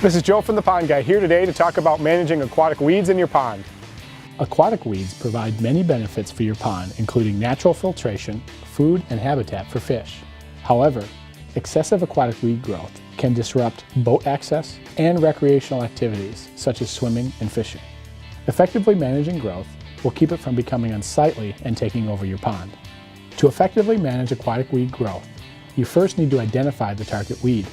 This is Joe from the Pond Guy here today to talk about managing aquatic weeds in your pond. Aquatic weeds provide many benefits for your pond, including natural filtration, food, and habitat for fish. However, excessive aquatic weed growth can disrupt boat access and recreational activities such as swimming and fishing. Effectively managing growth will keep it from becoming unsightly and taking over your pond. To effectively manage aquatic weed growth, you first need to identify the target weed.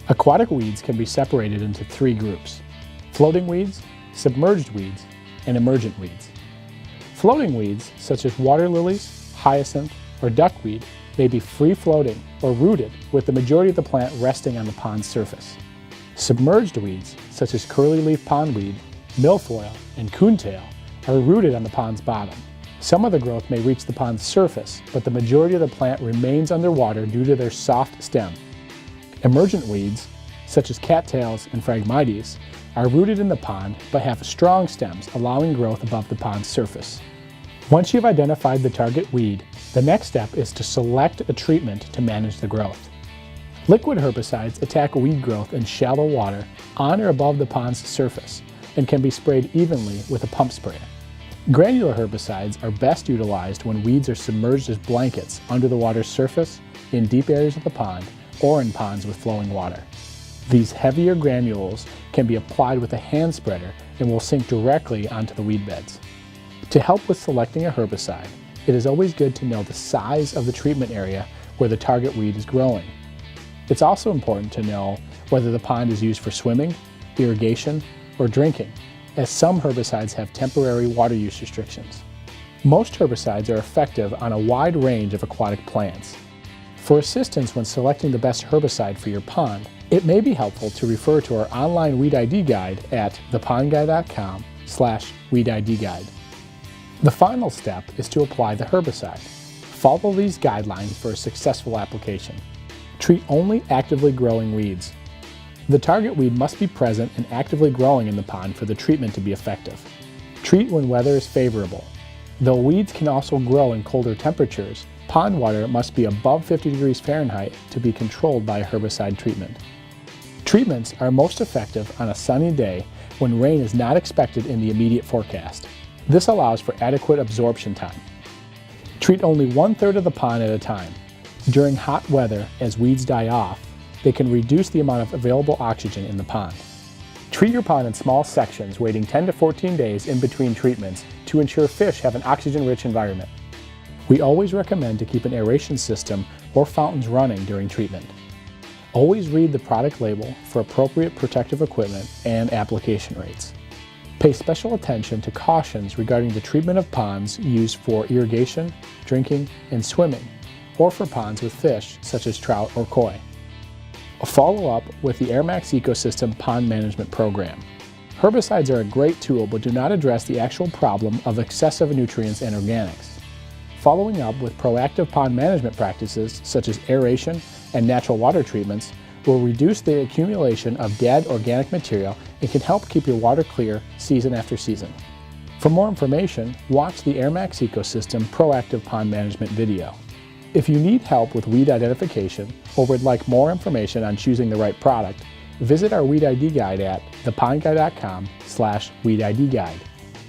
Aquatic weeds can be separated into three groups: floating weeds, submerged weeds, and emergent weeds. Floating weeds, such as water lilies, hyacinth, or duckweed, may be free-floating or rooted, with the majority of the plant resting on the pond's surface. Submerged weeds, such as curly-leaf pondweed, milfoil, and coontail, are rooted on the pond's bottom. Some of the growth may reach the pond's surface, but the majority of the plant remains underwater due to their soft stem. Emergent weeds, such as cattails and phragmites, are rooted in the pond but have strong stems, allowing growth above the pond's surface. Once you've identified the target weed, the next step is to select a treatment to manage the growth. Liquid herbicides attack weed growth in shallow water on or above the pond's surface and can be sprayed evenly with a pump sprayer. Granular herbicides are best utilized when weeds are submerged as blankets under the water's surface, in deep areas of the pond, or in ponds with flowing water. These heavier granules can be applied with a hand spreader and will sink directly onto the weed beds. To help with selecting a herbicide, it is always good to know the size of the treatment area where the target weed is growing. It's also important to know whether the pond is used for swimming, irrigation, or drinking, as some herbicides have temporary water use restrictions. Most herbicides are effective on a wide range of aquatic plants. For assistance when selecting the best herbicide for your pond, it may be helpful to refer to our online weed ID guide at thepondguy.com/weedidguide. The final step is to apply the herbicide. Follow these guidelines for a successful application. Treat only actively growing weeds. The target weed must be present and actively growing in the pond for the treatment to be effective. Treat when weather is favorable. Though weeds can also grow in colder temperatures, pond water must be above 50 degrees Fahrenheit to be controlled by a herbicide treatment. Treatments are most effective on a sunny day when rain is not expected in the immediate forecast. This allows for adequate absorption time. Treat only 1/3 of the pond at a time. During hot weather, as weeds die off, they can reduce the amount of available oxygen in the pond. Treat your pond in small sections, waiting 10 to 14 days in between treatments to ensure fish have an oxygen-rich environment. We always recommend to keep an aeration system or fountains running during treatment. Always read the product label for appropriate protective equipment and application rates. Pay special attention to cautions regarding the treatment of ponds used for irrigation, drinking, and swimming, or for ponds with fish such as trout or koi. Follow up with the AirMax Ecosystem Pond Management Program. Herbicides are a great tool but do not address the actual problem of excessive nutrients and organics. Following up with proactive pond management practices such as aeration and natural water treatments will reduce the accumulation of dead organic material and can help keep your water clear season after season. For more information, watch the AirMax Ecosystem Proactive Pond Management video. If you need help with weed identification or would like more information on choosing the right product, visit our weed ID guide at thepondguy.com/weedidguide.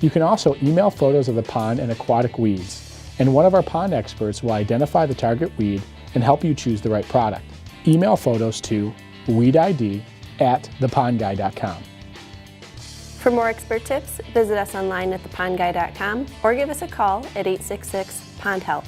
You can also email photos of the pond and aquatic weeds, and one of our pond experts will identify the target weed and help you choose the right product. Email photos to weedid@thepondguy.com. For more expert tips, visit us online at thepondguy.com or give us a call at 866-POND-HELP.